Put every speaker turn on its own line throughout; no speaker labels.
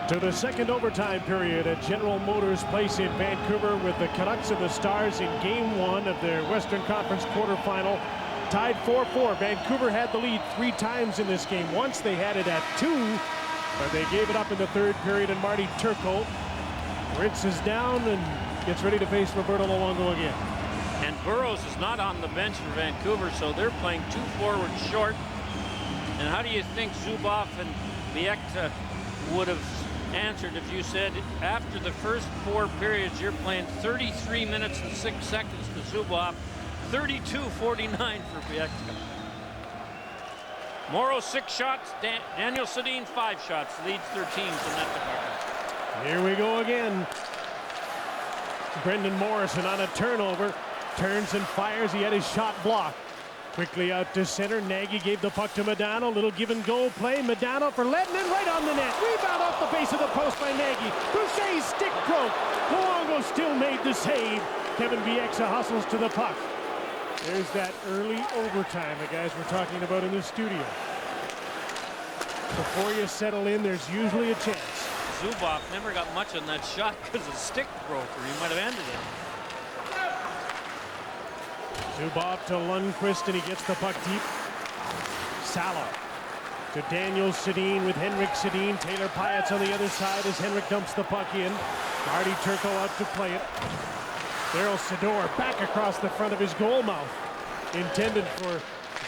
To the second overtime period at General Motors Place in Vancouver, with the Canucks and the Stars in Game 1 of their Western Conference quarterfinal. Tied 4-4. Vancouver had the lead 3 times in this game. Once they had it at 2, but they gave it up in the third period, and Marty Turco rinses down and gets ready to face Roberto Luongo again.
And Burrows is not on the bench for Vancouver, so they're playing 2 forwards short. And how do you think Zubov and Bieksa would have answered if you said after the first 4 periods you're playing 33 minutes and 6 seconds to Zubov, 32-49 for Bieksa. Morrow 6 shots, Daniel Sedin 5 shots, leads their teams in that department.
Here we go again. Brendan Morrison on a turnover, turns and fires. He had his shot blocked. Quickly out to center. Nagy gave the puck to Modano. Little give and go play. Modano for Lettinen, right on the net. Rebound off the base of the post by Nagy. Boucher's stick broke. Luongo still made the save. Kevin Bieksa hustles to the puck. There's that early overtime the guys were talking about in the studio. Before you settle in, there's usually a chance.
Zubov never got much on that shot because his stick broke, or he might have ended it.
Zubov to Lundqvist, and he gets the puck deep. Salo to Daniel Sedin with Henrik Sedin. Taylor Pyatt's on the other side as Henrik dumps the puck in. Marty Turco out to play it. Daryl Sador back across the front of his goal mouth. Intended for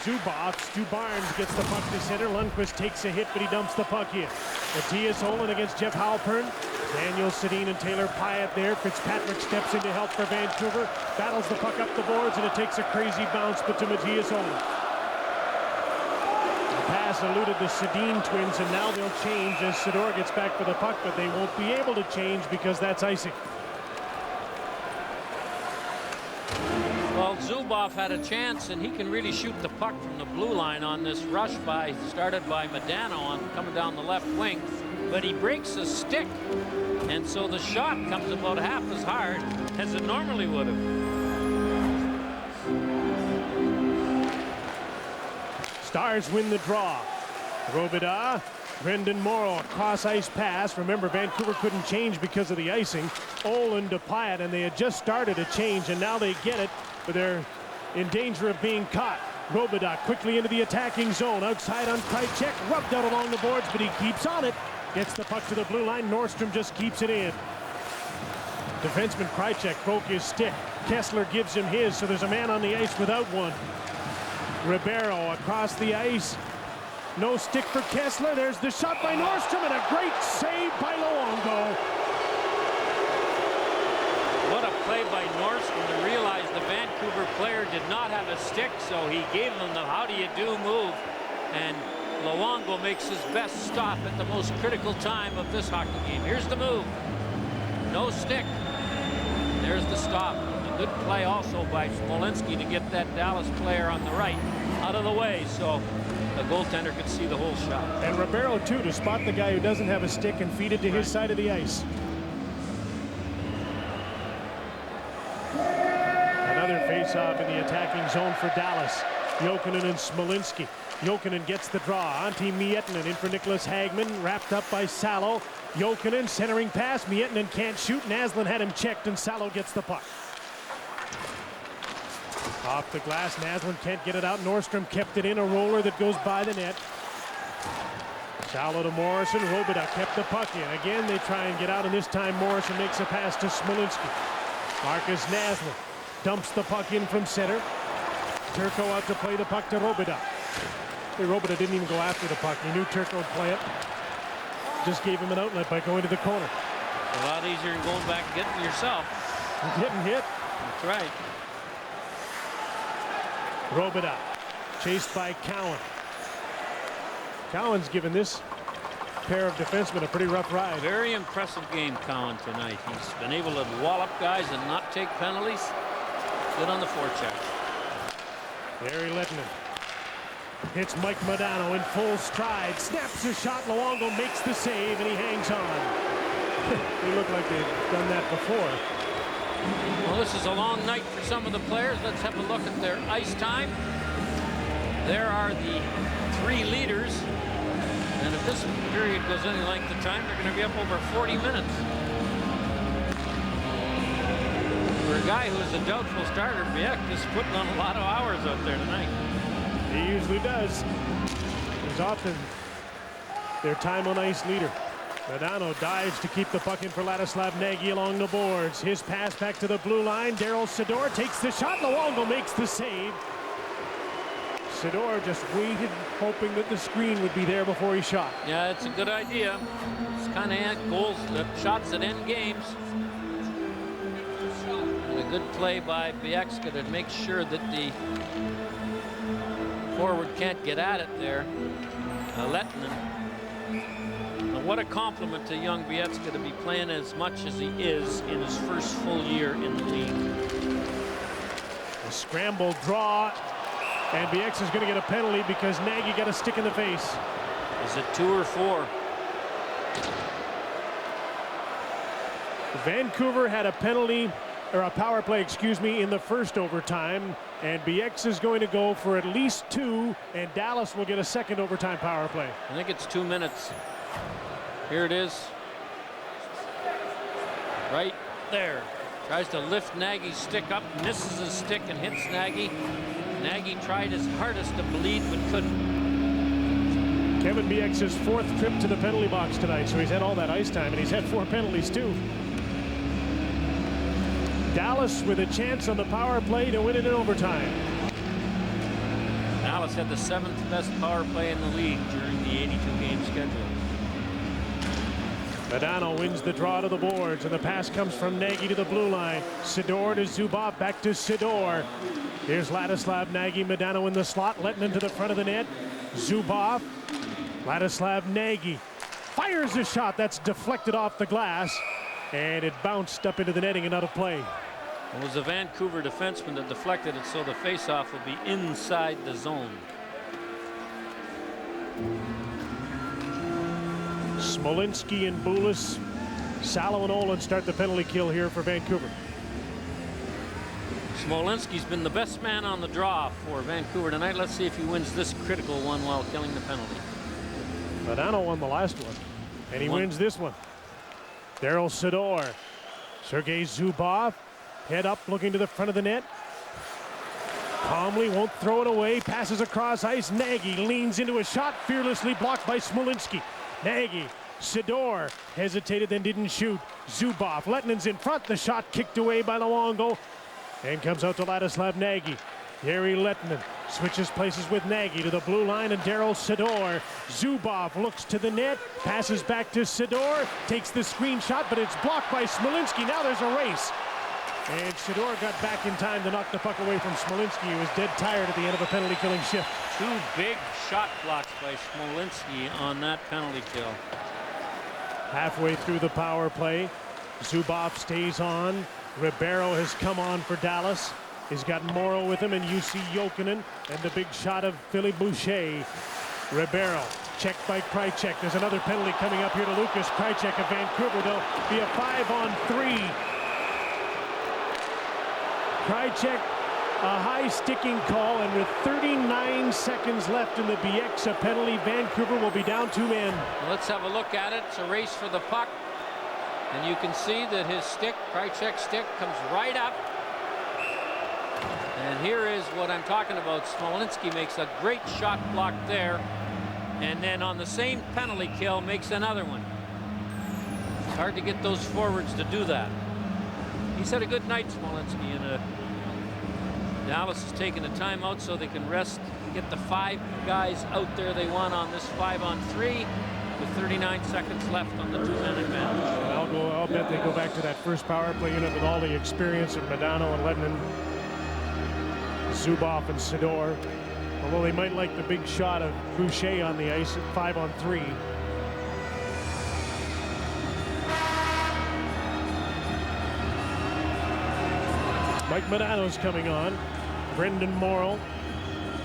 Zubov. Stu Barnes gets the puck to center. Lundqvist takes a hit, but he dumps the puck in. Matthias Olin against Jeff Halpern. Daniel Sedin and Taylor Pyatt there. Fitzpatrick steps in to help for Vancouver. Battles the puck up the boards, and it takes a crazy bounce, but to Matthias Olin. The pass eluded the Sedin twins, and now they'll change as Sador gets back for the puck, but they won't be able to change because that's icing.
Well, Zubov had a chance, and he can really shoot the puck from the blue line on this rush started by Modano coming down the left wing, but he breaks a stick, and so the shot comes about half as hard as it normally would have.
Stars win the draw. Robida, Brendan Morrow, cross ice pass. Remember, Vancouver couldn't change because of the icing. Olin to Pyatt, and they had just started a change, and now they get it, but they're in danger of being caught. Robida quickly into the attacking zone. Outside on Krejcik, rubbed out along the boards, but he keeps on it. Gets the puck to the blue line. Nordstrom just keeps it in. Defenseman Krejcik broke his stick. Kessler gives him his, so there's a man on the ice without one. Ribeiro across the ice. No stick for Kessler. There's the shot by Nordstrom, and a great save by Luongo.
What a play by Nordstrom to realize the Vancouver player did not have a stick, so he gave him the how-do-you-do move, and Luongo makes his best stop at the most critical time of this hockey game. Here's the move. No stick. There's the stop. A good play also by Smolinski to get that Dallas player on the right out of the way, so the goaltender could see the whole shot.
And Ribeiro, too, to spot the guy who doesn't have a stick and feed it to his side of the ice. Another face-off in the attacking zone for Dallas. Jokinen and Smolinski. Jokinen gets the draw. Antti Miettinen in for Nicholas Hagman. Wrapped up by Salo. Jokinen centering pass. Miettinen can't shoot. Naslund had him checked, and Salo gets the puck. Off the glass. Naslund can't get it out. Nordstrom kept it in. A roller that goes by the net. Salo to Morrison. Robida kept the puck in. Again, they try and get out, and this time Morrison makes a pass to Smolinski. Marcus Naslund dumps the puck in from center. Turco out to play the puck to Robida. Robida didn't even go after the puck. He knew Turco would play it. Just gave him an outlet by going to the corner.
A lot easier than going back and getting yourself.
Getting hit.
That's right.
Robida chased by Cowan. Cowan's given this pair of defensemen a pretty rough ride.
Very impressive game, Cowan, tonight. He's been able to wallop guys and not take penalties. Good on the forecheck.
Barry Lettinen hits Mike Modano in full stride. Snaps a shot. Luongo makes the save, and he hangs on. They look like they've done that before.
Well, this is a long night for some of the players. Let's have a look at their ice time. There are the 3 leaders. And if this period goes any length of time, they're going to be up over 40 minutes. For a guy who's a doubtful starter, Biek is putting on a lot of hours out there tonight.
He usually does. He's often their time on ice leader. Modano dives to keep the puck in for Ladislav Nagy along the boards. His pass back to the blue line. Daryl Sydor takes the shot. Luongo makes the save. Sydor just waited, hoping that the screen would be there before he shot.
Yeah, it's a good idea. It's kind of goals, shots that end games. And a good play by Bieksa to make sure that the forward can't get at it there. Lettinen. What a compliment to young Bieksa to be playing as much as he is in his first full year in the league.
A scramble draw, and Bieksa is going to get a penalty because Nagy got a stick in the face.
Is it 2 or 4?
Vancouver had a penalty, or a power play, excuse me, in the first overtime, and Bieksa is going to go for at least 2, and Dallas will get a second overtime power play.
I think it's 2 minutes. Here it is. Right there. Tries to lift Nagy's stick up, misses his stick and hits Nagy. Nagy tried his hardest to bleed but couldn't.
Kevin Bieksa's 4th trip to the penalty box tonight, so he's had all that ice time, and he's had 4 penalties too. Dallas with a chance on the power play to win it in overtime.
Dallas had the 7th best power play in the league during the 82-game schedule.
Modano wins the draw to the boards, and the pass comes from Nagy to the blue line. Sydor to Zubov, back to Sydor. Here's Ladislav Nagy. Modano in the slot, letting into the front of the net. Zubov, Ladislav Nagy fires a shot that's deflected off the glass, and it bounced up into the netting and out of play.
It was a Vancouver defenseman that deflected it, so the faceoff will be inside the zone.
Smolinski and Bulis, Salo and Olin start the penalty kill here for Vancouver.
Smolinski's been the best man on the draw for Vancouver tonight. Let's see if he wins this critical one while killing the penalty.
Modano won the last one, and he wins this one. Daryl Sydor, Sergei Zubov, head up looking to the front of the net. Calmly won't throw it away, passes across ice. Nagy leans into a shot, fearlessly blocked by Smolinski. Nagy, Sydor hesitated, then didn't shoot. Zubov, Lettinen's in front. The shot kicked away by Luongo, and comes out to Ladislav Nagy. Jere Lettinen switches places with Nagy to the blue line, and Daryl Sydor. Zubov looks to the net, passes back to Sydor, takes the screen shot, but it's blocked by Smolinski. Now there's a race, and Sydor got back in time to knock the puck away from Smolinski, who was dead tired at the end of a penalty-killing shift.
2 big shot blocks by Smolinski on that penalty kill.
Halfway through the power play, Zubov stays on. Ribeiro has come on for Dallas. He's got Morrow with him and Jussi Jokinen, and the big shot of Philly Boucher. Ribeiro checked by Krejcik. There's another penalty coming up here to Lucas Krejcik of Vancouver. There'll be a 5-on-3. Krejcik, a high sticking call, and with 39 seconds left in the Bieksa penalty, Vancouver will be down 2 men.
Let's have a look at it. It's a race for the puck, and you can see that his stick, Krejcik's stick, comes right up. And here is what I'm talking about. Smolinski makes a great shot block there, and then on the same penalty kill makes another one. It's hard to get those forwards to do that. He's had a good night, Smolinski, and Dallas is taking a timeout so they can rest, get the 5 guys out there they want on this 5-on-3 with 39 seconds left on the 2-man advantage.
I'll bet they go back to that first power play unit with all the experience of Modano and Lettinen, Zubov and Sydor. Although they might like the big shot of Boucher on the ice at 5-on-3. Mike Modano's coming on. Brendan Morrow.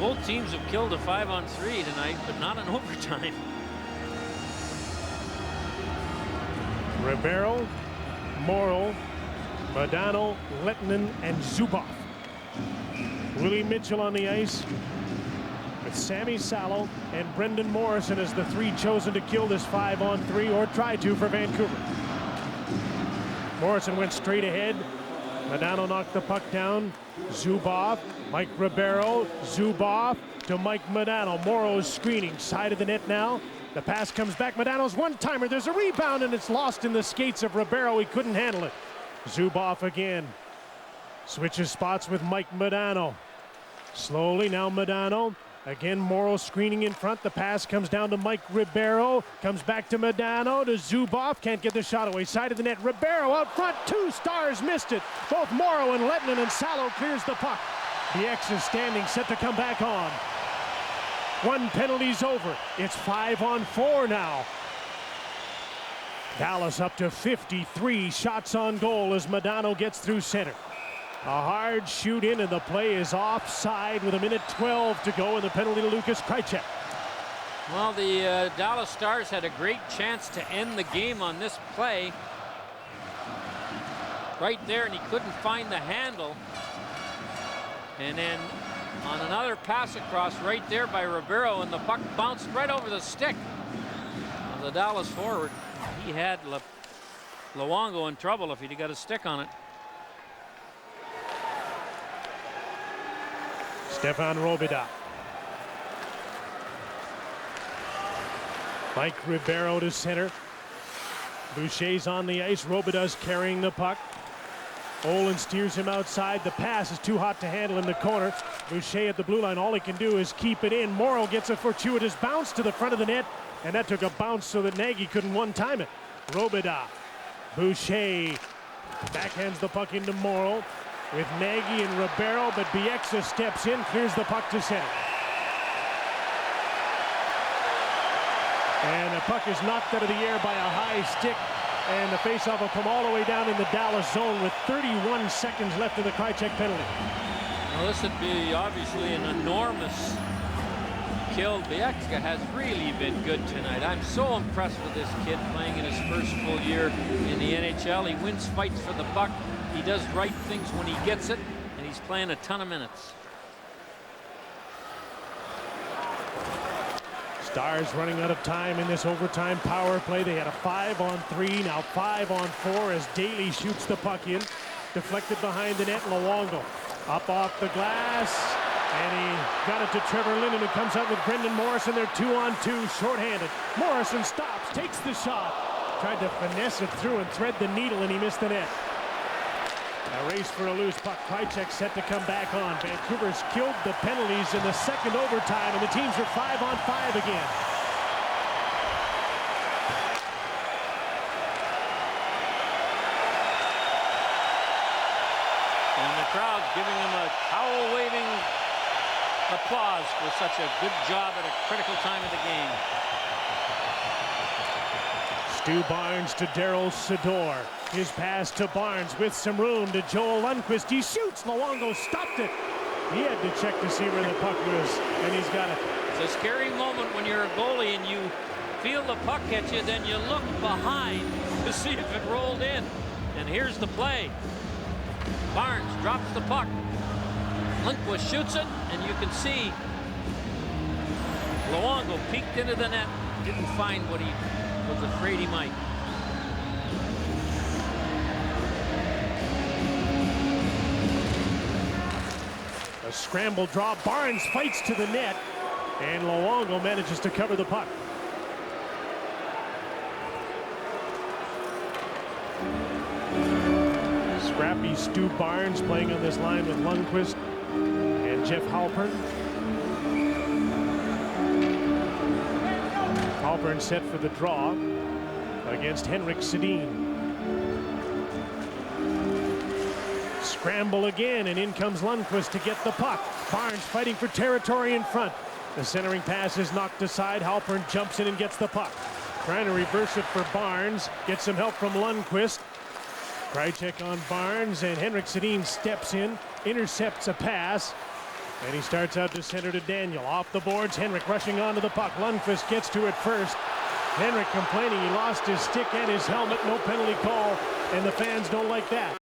Both teams have killed a 5-on-3 tonight, but not in overtime.
Ribeiro, Morrow, Modano, Lettinen, and Zubov. Willie Mitchell on the ice with with Sammy Salo and Brendan Morrison as the three chosen to kill this 5-on-3 or try to for Vancouver. Morrison went straight ahead. Modano knocked the puck down. Zubov, Mike Ribeiro, Zubov to Mike Modano. Morrow's screening, side of the net now. The pass comes back. Modano's one-timer. There's a rebound, and it's lost in the skates of Ribeiro. He couldn't handle it. Zubov again. Switches spots with Mike Modano. Slowly now Modano. Again Morrow screening in front. The pass comes down to Mike Ribeiro. Comes back to Modano to Zubov. Can't get the shot away. Side of the net. Ribeiro out front. Two Stars missed it. Both Morrow and Lettinen and Salo clears the puck. The X is standing, set to come back on. One penalty's over. It's 5-on-4 now. Dallas up to 53 shots on goal as Modano gets through center. A hard shoot in, and the play is offside with 1:12 to go, and the penalty to Lukas Krejcik.
Well, the Dallas Stars had a great chance to end the game on this play. Right there, and he couldn't find the handle. And then on another pass across right there by Ribeiro, and the puck bounced right over the stick of the Dallas forward. He had Luongo in trouble if he'd got a stick on it.
Stefan Robida. Mike Ribeiro to center. Boucher's on the ice. Robida's carrying the puck. Olin steers him outside. The pass is too hot to handle in the corner. Boucher at the blue line. All he can do is keep it in. Morrow gets a fortuitous bounce to the front of the net, and that took a bounce so that Nagy couldn't one-time it. Robida. Boucher backhands the puck into Morrow with Nagy and Ribeiro, but Bieksa steps in, clears the puck to center. And the puck is knocked out of the air by a high stick, and the faceoff will come all the way down in the Dallas zone with 31 seconds left in the Krejcik penalty.
Well, this would be obviously an enormous kill. Bieksa has really been good tonight. I'm so impressed with this kid playing in his first full year in the NHL. He wins fights for the puck. He does right things when he gets it, and he's playing a ton of minutes.
Stars running out of time in this overtime power play. They had a 5-on-3, now 5-on-4 as Daly shoots the puck in. Deflected behind the net. Luongo up off the glass, and he got it to Trevor Linden, who comes out with Brendan Morrison. They're 2-on-2, shorthanded. Morrison stops, takes the shot, tried to finesse it through and thread the needle, and he missed the net. A race for a loose puck. Krejcik set to come back on. Vancouver's killed the penalties in the second overtime, and the teams are 5-on-5 again.
And the crowd's giving him a towel-waving applause for such a good job at a critical time of the game.
Stu Barnes to Daryl Sador. His pass to Barnes with some room to Joel Lundqvist. He shoots. Luongo stopped it. He had to check to see where the puck was, and he's got it.
It's a scary moment when you're a goalie and you feel the puck hit you, then you look behind to see if it rolled in. And here's the play. Barnes drops the puck. Lundqvist shoots it, and you can see Luongo peeked into the net, didn't find what he was afraid he might.
A scramble draw. Barnes fights to the net, and Luongo manages to cover the puck. Scrappy Stu Barnes playing on this line with Lundqvist and Jeff Halpern. Halpern set for the draw against Henrik Sedin. Scramble again, and in comes Lundqvist to get the puck. Barnes fighting for territory in front. The centering pass is knocked aside. Halpern jumps in and gets the puck. Trying to reverse it for Barnes. Gets some help from Lundqvist. Krejcik on Barnes, and Henrik Sedin steps in, intercepts a pass, and he starts out to center to Daniel. Off the boards, Henrik rushing onto the puck. Lundqvist gets to it first. Henrik complaining he lost his stick and his helmet. No penalty call, and the fans don't like that.